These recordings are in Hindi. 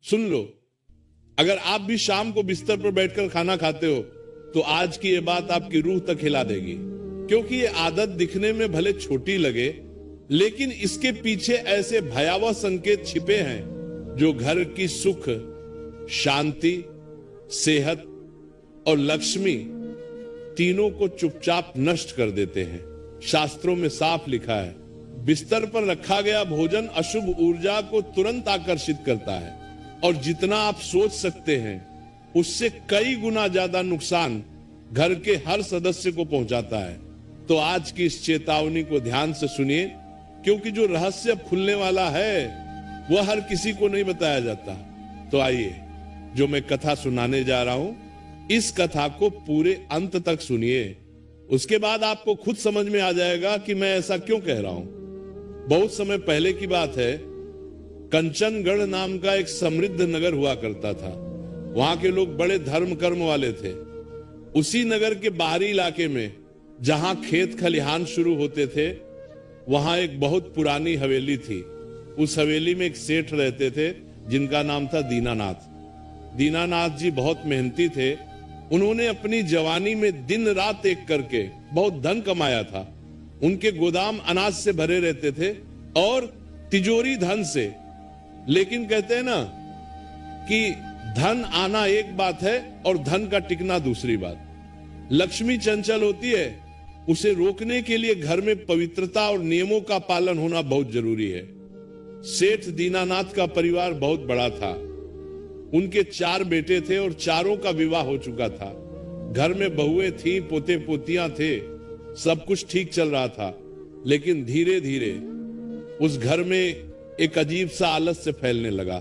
सुन लो, अगर आप भी शाम को बिस्तर पर बैठकर खाना खाते हो तो आज की ये बात आपकी रूह तक हिला देगी, क्योंकि ये आदत दिखने में भले छोटी लगे, लेकिन इसके पीछे ऐसे भयावह संकेत छिपे हैं जो घर की सुख, शांति, सेहत और लक्ष्मी तीनों को चुपचाप नष्ट कर देते हैं। शास्त्रों में साफ लिखा है, बिस्तर पर रखा गया भोजन अशुभ ऊर्जा को तुरंत आकर्षित करता है और जितना आप सोच सकते हैं उससे कई गुना ज्यादा नुकसान घर के हर सदस्य को पहुंचाता है। तो आज की इस चेतावनी को ध्यान से सुनिए, क्योंकि जो रहस्य खुलने वाला है वह हर किसी को नहीं बताया जाता। तो आइए, जो मैं कथा सुनाने जा रहा हूं, इस कथा को पूरे अंत तक सुनिए। उसके बाद आपको खुद समझ में आ जाएगा कि मैं ऐसा क्यों कह रहा हूं। बहुत समय पहले की बात है, कंचनगढ़ नाम का एक समृद्ध नगर हुआ करता था। वहां के लोग बड़े धर्म कर्म वाले थे। उसी नगर के बाहरी इलाके में, जहां खेत खलिहान शुरू होते थे, वहां एक बहुत पुरानी हवेली थी। उस हवेली में एक सेठ रहते थे जिनका नाम था दीनानाथ। दीनानाथ जी बहुत मेहनती थे। उन्होंने अपनी जवानी में दिन रात एक करके बहुत धन कमाया था। उनके गोदाम अनाज से भरे रहते थे और तिजोरी धन से। लेकिन कहते हैं ना कि धन आना एक बात है और धन का टिकना दूसरी बात। लक्ष्मी चंचल होती है, उसे रोकने के लिए घर में पवित्रता और नियमों का पालन होना बहुत जरूरी है। सेठ दीनानाथ का परिवार बहुत बड़ा था। उनके 4 बेटे थे और चारों का विवाह हो चुका था। घर में बहुएं थीं, पोते पोतियां थे, सब कुछ ठीक चल रहा था। लेकिन धीरे धीरे उस घर में एक अजीब सा आलस्य फैलने लगा।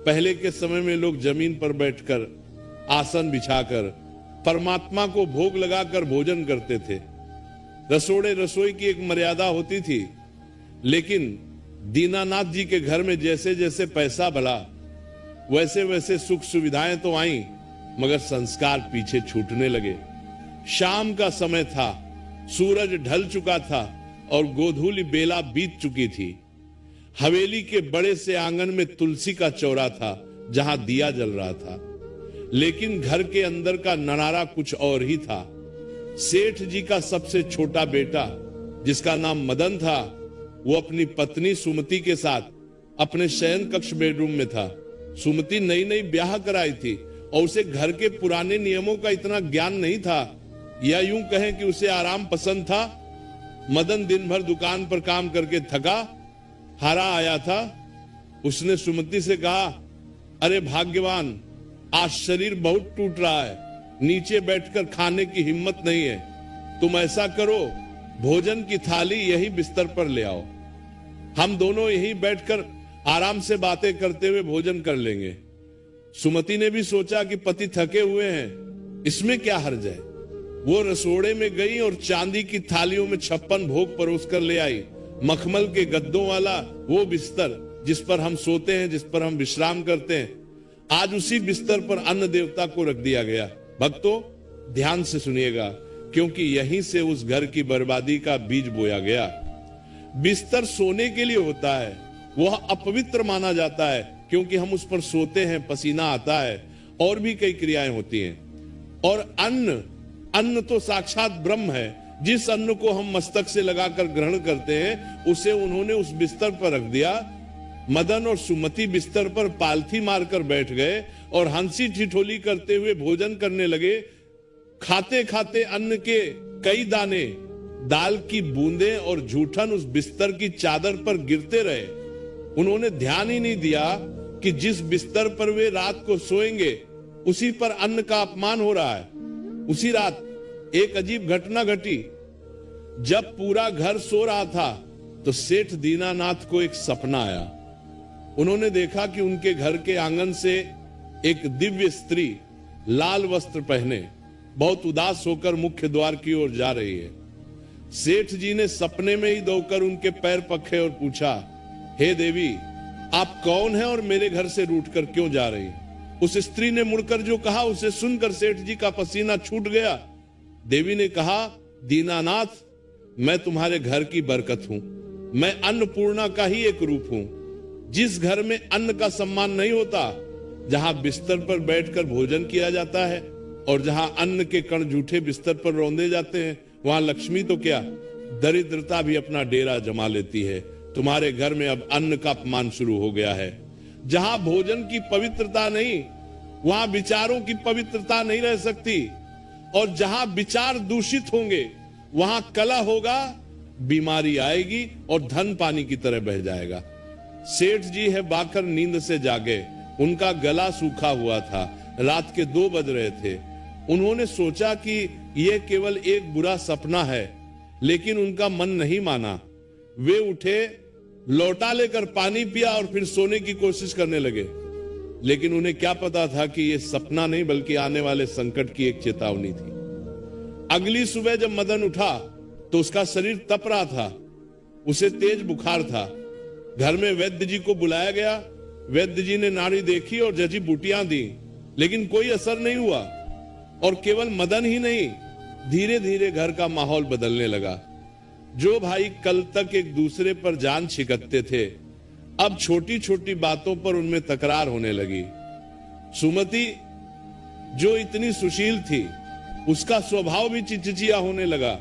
पहले के समय में लोग जमीन पर बैठकर, आसन बिछाकर, परमात्मा को भोग लगाकर भोजन करते थे। रसोई की एक मर्यादा होती थी। लेकिन दीनानाथ जी के घर में जैसे जैसे पैसा बढ़ा, वैसे वैसे सुख सुविधाएं तो आईं, मगर संस्कार पीछे छूटने लगे। शाम का समय था, सूरज ढल चुका था और गोधूली बेला बीत चुकी थी। हवेली के बड़े से आंगन में तुलसी का चौरा था, जहां दिया जल रहा था। लेकिन घर के अंदर का नजारा कुछ और ही था। सेठ जी का सबसे छोटा बेटा, जिसका नाम मदन था, वो अपनी पत्नी सुमति के साथ अपने शयन कक्ष बेडरूम में था। सुमति नई नई ब्याह कराई थी और उसे घर के पुराने नियमों का इतना ज्ञान नहीं था, या यूं कहें कि उसे आराम पसंद था। मदन दिन भर दुकान पर काम करके थका हारा आया था। उसने सुमति से कहा, अरे भाग्यवान, आज शरीर बहुत टूट रहा है, नीचे बैठकर खाने की हिम्मत नहीं है। तुम ऐसा करो, भोजन की थाली यही बिस्तर पर ले आओ, हम दोनों यहीं बैठकर आराम से बातें करते हुए भोजन कर लेंगे। सुमति ने भी सोचा कि पति थके हुए हैं, इसमें क्या हर्ज है। वो रसोड़े में गई और चांदी की थालियों में 56 भोग परोस कर ले आई। मखमल के गद्दों वाला वो बिस्तर जिस पर हम सोते हैं, जिस पर हम विश्राम करते हैं, आज उसी बिस्तर पर अन्न देवता को रख दिया गया। भक्तों, ध्यान से सुनिएगा, क्योंकि यहीं से उस घर की बर्बादी का बीज बोया गया। बिस्तर सोने के लिए होता है, वह अपवित्र माना जाता है क्योंकि हम उस पर सोते हैं, पसीना आता है, और भी कई क्रियाएं होती हैं। और अन्न तो साक्षात ब्रह्म है। जिस अन्न को हम मस्तक से लगाकर ग्रहण करते हैं, उसे उन्होंने उस बिस्तर पर रख दिया। मदन और सुमति बिस्तर पर पालथी मारकर बैठ गए और हंसी ठिठोली करते हुए भोजन करने लगे। खाते खाते अन्न के कई दाने, दाल की बूंदें और जूठन उस बिस्तर की चादर पर गिरते रहे। उन्होंने ध्यान ही नहीं दिया कि जिस बिस्तर पर वे रात को सोएंगे, उसी पर अन्न का अपमान हो रहा है। उसी रात एक अजीब घटना घटी। जब पूरा घर सो रहा था तो सेठ दीनानाथ को एक सपना आया। उन्होंने देखा कि उनके घर के आंगन से एक दिव्य स्त्री लाल वस्त्र पहने बहुत उदास होकर मुख्य द्वार की ओर जा रही है। सेठ जी ने सपने में ही दौड़कर उनके पैर पखे और पूछा, हे देवी, आप कौन हैं और मेरे घर से रूठकर क्यों जा रही? उस स्त्री ने मुड़कर जो कहा, उसे सुनकर सेठ जी का पसीना छूट गया। देवी ने कहा, दीनानाथ, मैं तुम्हारे घर की बरकत हूं। मैं अन्नपूर्णा का ही एक रूप हूं। जिस घर में अन्न का सम्मान नहीं होता, जहां बिस्तर पर बैठकर भोजन किया जाता है और जहां अन्न के कण जूठे बिस्तर पर रौंदे जाते हैं, वहां लक्ष्मी तो क्या, दरिद्रता भी अपना डेरा जमा लेती है। तुम्हारे घर में अब अन्न का अपमान शुरू हो गया है। जहां भोजन की पवित्रता नहीं, वहां विचारों की पवित्रता नहीं रह सकती, और जहां विचार दूषित होंगे वहां कलह होगा, बीमारी आएगी और धन पानी की तरह बह जाएगा। सेठ जी है बाकर नींद से जागे, उनका गला सूखा हुआ था, रात के 2 बज रहे थे। उन्होंने सोचा कि यह केवल एक बुरा सपना है, लेकिन उनका मन नहीं माना। वे उठे, लौटा लेकर पानी पिया और फिर सोने की कोशिश करने लगे। लेकिन उन्हें क्या पता था कि यह सपना नहीं बल्कि आने वाले संकट की एक चेतावनी थी। अगली सुबह जब मदन उठा तो उसका शरीर तप रहा था, उसे तेज बुखार था। घर में वैद्य जी को बुलाया गया। वैद्य जी ने नाड़ी देखी और जड़ी बूटियां दी, लेकिन कोई असर नहीं हुआ। और केवल मदन ही नहीं, धीरे धीरे घर का माहौल बदलने लगा। जो भाई कल तक एक दूसरे पर जान छिकते थे, अब छोटी छोटी बातों पर उनमें तकरार होने लगी। सुमति जो इतनी सुशील थी, उसका स्वभाव भी चिचिया होने लगा।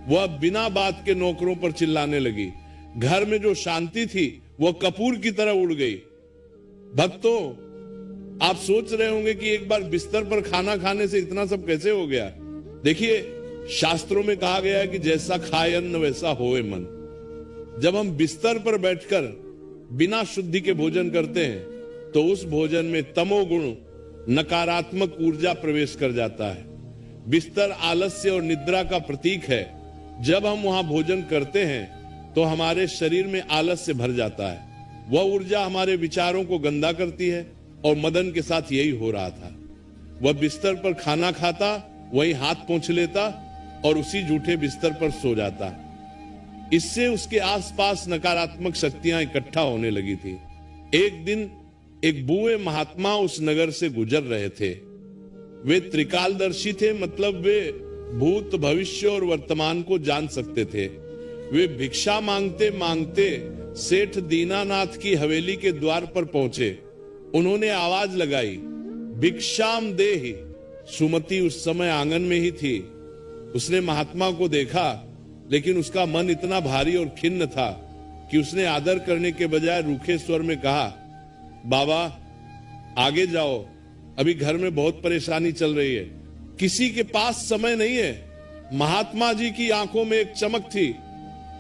वह बिना बात के नौकरों पर चिल्लाने लगी। घर में जो शांति थी वह कपूर की तरह उड़ गई। भक्तों, आप सोच रहे होंगे कि एक बार बिस्तर पर खाना खाने से इतना सब कैसे हो गया। देखिए, शास्त्रों में कहा गया है कि जैसा खाए अन्न वैसा होए मन। जब हम बिस्तर पर बैठकर बिना शुद्धि के भोजन करते हैं तो उस भोजन में तमोगुण, नकारात्मक ऊर्जा प्रवेश कर जाता है। बिस्तर आलस्य और निद्रा का प्रतीक है। जब हम वहां भोजन करते हैं तो हमारे शरीर में आलस्य भर जाता है। वह ऊर्जा हमारे विचारों को गंदा करती है, और मदन के साथ यही हो रहा था। वह बिस्तर पर खाना खाता, वहीं हाथ पोंछ लेता और उसी जूठे बिस्तर पर सो जाता। इससे उसके आसपास नकारात्मक शक्तियां इकट्ठा होने लगी थी। एक दिन एक बूढ़े महात्मा उस नगर से गुजर रहे थे। वे त्रिकालदर्शी थे, मतलब वे भूत, भविष्य और वर्तमान को जान सकते थे। वे भिक्षा मांगते मांगते सेठ दीनानाथ की हवेली के द्वार पर पहुंचे। उन्होंने आवाज लगाई, भिक्षाम देहि। सुमति उस समय आंगन में ही थी। उसने महात्मा को देखा, लेकिन उसका मन इतना भारी और खिन्न था कि उसने आदर करने के बजाय रूखे स्वर में कहा, बाबा आगे जाओ, अभी घर में बहुत परेशानी चल रही है। किसी के पास समय नहीं है। महात्मा जी की आंखों में एक चमक थी।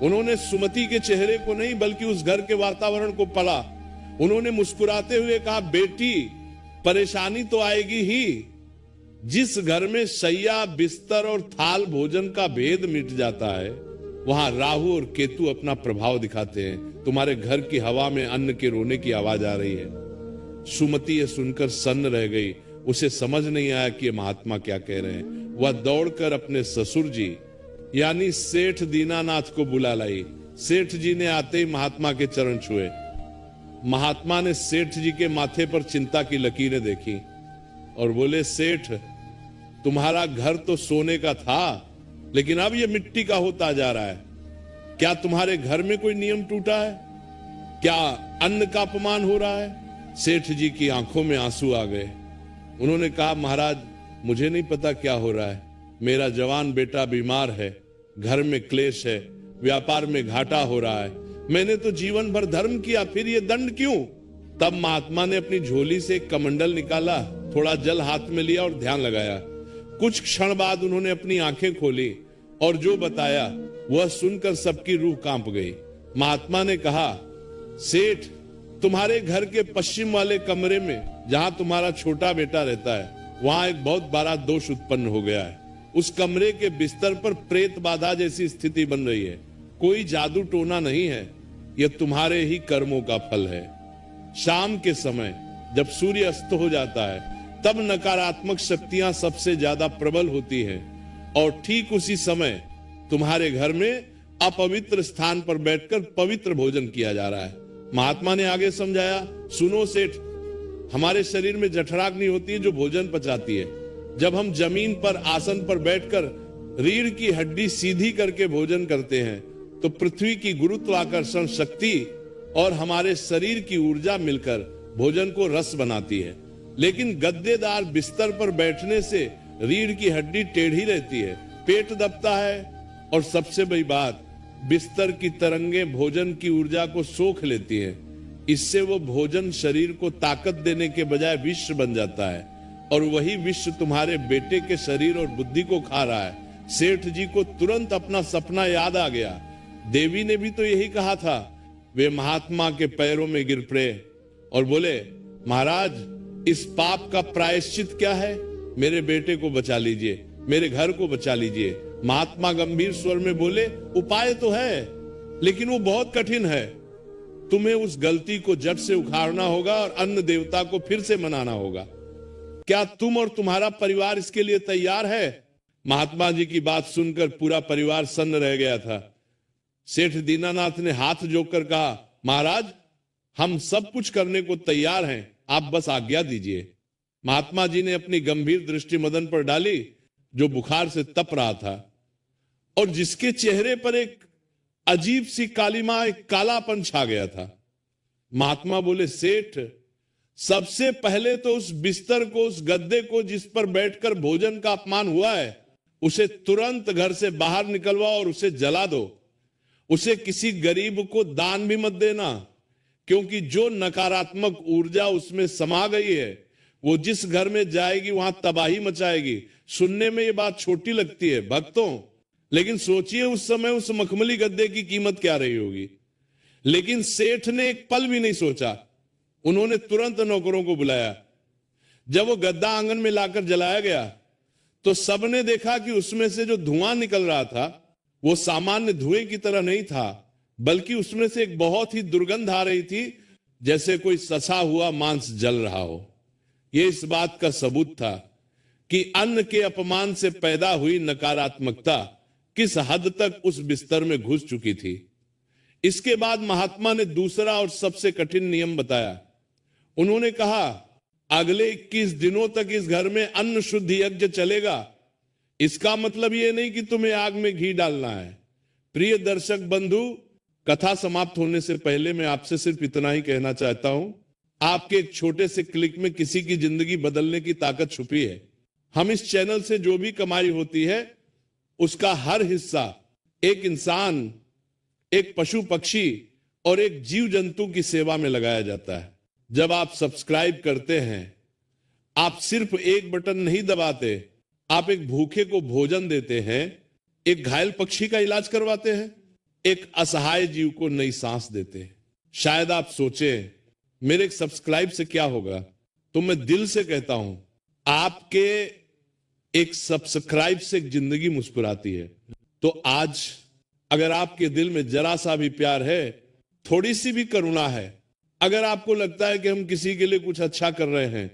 उन्होंने सुमति के चेहरे को नहीं बल्कि उस घर के वातावरण को पढ़ा। उन्होंने मुस्कुराते हुए कहा, बेटी परेशानी तो आएगी ही। जिस घर में सैया, बिस्तर और थाल भोजन का भेद मिट जाता है, वहां राहु और केतु अपना प्रभाव दिखाते हैं। तुम्हारे घर की हवा में अन्न के रोने की आवाज आ रही है। सुमति ये सुनकर सन्न रह गई। उसे समझ नहीं आया कि ये महात्मा क्या कह रहे हैं। वह दौड़कर अपने ससुर जी यानी सेठ दीनानाथ को बुला लाई। सेठ जी ने आते ही महात्मा के चरण छुए। महात्मा ने सेठ जी के माथे पर चिंता की लकीरें देखी और बोले, सेठ तुम्हारा घर तो सोने का था, लेकिन अब यह मिट्टी का होता जा रहा है। क्या तुम्हारे घर में कोई नियम टूटा है? क्या अन्न का अपमान हो रहा है? सेठ जी की आंखों में आंसू आ गए। उन्होंने कहा, महाराज मुझे नहीं पता क्या हो रहा है। मेरा जवान बेटा बीमार है, घर में क्लेश है, व्यापार में घाटा हो रहा है। मैंने तो जीवन भर धर्म किया, फिर ये दंड क्यों? तब महात्मा ने अपनी झोली से एक कमंडल निकाला, थोड़ा जल हाथ में लिया और ध्यान लगाया। कुछ क्षण बाद उन्होंने अपनी आंखें खोली और जो बताया वह सुनकर सबकी रूह कांप गई। महात्मा ने कहा, सेठ तुम्हारे घर के पश्चिम वाले कमरे में जहां तुम्हारा छोटा बेटा रहता है, वहां एक बहुत बड़ा दोष उत्पन्न हो गया है। उस कमरे के बिस्तर पर प्रेत बाधा जैसी स्थिति बन रही है। कोई जादू टोना नहीं है, यह तुम्हारे ही कर्मों का फल है। शाम के समय जब सूर्य अस्त हो जाता है, तब नकारात्मक शक्तियां सबसे ज्यादा प्रबल होती हैं, और ठीक उसी समय तुम्हारे घर में अपवित्र स्थान पर बैठकर पवित्र भोजन किया जा रहा है। महात्मा ने आगे समझाया, सुनो सेठ, हमारे शरीर में जठराग्नि होती है जो भोजन पचाती है। जब हम जमीन पर आसन पर बैठकर रीढ़ की हड्डी सीधी करके भोजन करते हैं तो पृथ्वी की गुरुत्वाकर्षण शक्ति और हमारे शरीर की ऊर्जा मिलकर भोजन को रस बनाती है। लेकिन गद्देदार बिस्तर पर बैठने से रीढ़ की हड्डी टेढ़ी रहती है, पेट दबता है और सबसे बड़ी बात, बिस्तर की तरंगें भोजन की ऊर्जा को सोख लेती हैं। इससे वो भोजन शरीर को ताकत देने के बजाय विष बन जाता है और वही विष तुम्हारे बेटे के शरीर और बुद्धि को खा रहा है। सेठ जी को तुरंत अपना सपना याद आ गया। देवी ने भी तो यही कहा था। वे महात्मा के पैरों में गिर पड़े और बोले, महाराज, इस पाप का प्रायश्चित क्या है? मेरे बेटे को बचा लीजिए, मेरे घर को बचा लीजिए। महात्मा गंभीर स्वर में बोले, उपाय तो है, लेकिन वो बहुत कठिन है। तुम्हें उस गलती को जड़ से उखाड़ना होगा और अन्न देवता को फिर से मनाना होगा। क्या तुम और तुम्हारा परिवार इसके लिए तैयार है? महात्मा जी की बात सुनकर पूरा परिवार सन्न रह गया था। सेठ दीनानाथ ने हाथ जोड़कर कहा, महाराज, हम सब कुछ करने को तैयार हैं, आप बस आज्ञा दीजिए। महात्मा जी ने अपनी गंभीर दृष्टि मदन पर डाली, जो बुखार से तप रहा था और जिसके चेहरे पर एक अजीब सी कालिमा, एक कालापन छा गया था। महात्मा बोले, सेठ, सबसे पहले तो उस बिस्तर को, उस गद्दे को जिस पर बैठकर भोजन का अपमान हुआ है, उसे तुरंत घर से बाहर निकलवाओ और उसे जला दो। उसे किसी गरीब को दान भी मत देना, क्योंकि जो नकारात्मक ऊर्जा उसमें समा गई है वो जिस घर में जाएगी वहां तबाही मचाएगी। सुनने में ये बात छोटी लगती है भक्तों, लेकिन सोचिए उस समय उस मखमली गद्दे की कीमत क्या रही होगी। लेकिन सेठ ने एक पल भी नहीं सोचा। उन्होंने तुरंत नौकरों को बुलाया। जब वो गद्दा आंगन में लाकर जलाया गया तो सबने देखा कि उसमें से जो धुआं निकल रहा था वो सामान्य धुएं की तरह नहीं था, बल्कि उसमें से एक बहुत ही दुर्गंध आ रही थी, जैसे कोई ससा हुआ मांस जल रहा हो। यह इस बात का सबूत था कि अन्न के अपमान से पैदा हुई नकारात्मकता किस हद तक उस बिस्तर में घुस चुकी थी। इसके बाद महात्मा ने दूसरा और सबसे कठिन नियम बताया। उन्होंने कहा, अगले 21 दिनों तक इस घर में अन्न शुद्ध यज्ञ चलेगा। इसका मतलब यह नहीं कि तुम्हें आग में घी डालना है। प्रिय दर्शक बंधु, कथा समाप्त होने से पहले मैं आपसे सिर्फ इतना ही कहना चाहता हूं, आपके एक छोटे से क्लिक में किसी की जिंदगी बदलने की ताकत छुपी है। हम इस चैनल से जो भी कमाई होती है उसका हर हिस्सा एक इंसान, एक पशु पक्षी और एक जीव जंतु की सेवा में लगाया जाता है। जब आप सब्सक्राइब करते हैं, आप सिर्फ एक बटन नहीं दबाते, आप एक भूखे को भोजन देते हैं, एक घायल पक्षी का इलाज करवाते हैं, एक असहाय जीव को नई सांस देते हैं। शायद आप सोचें, मेरे सब्सक्राइब से क्या होगा? तो मैं दिल से कहता हूं, आपके एक सब्सक्राइब से एक जिंदगी मुस्कुराती है। तो आज अगर आपके दिल में जरा सा भी प्यार है, थोड़ी सी भी करुणा है, अगर आपको लगता है कि हम किसी के लिए कुछ अच्छा कर रहे हैं,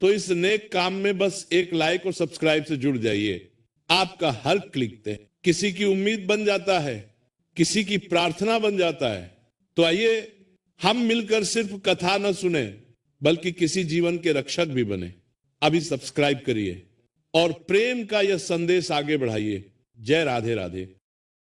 तो इस नेक काम में बस एक लाइक और सब्सक्राइब से जुड़ जाइए। आपका हर क्लिक पे किसी की उम्मीद बन जाता है, किसी की प्रार्थना बन जाता है। तो आइए हम मिलकर सिर्फ कथा न सुने, बल्कि किसी जीवन के रक्षक भी बने। अभी सब्सक्राइब करिए और प्रेम का यह संदेश आगे बढ़ाइए। जय राधे राधे।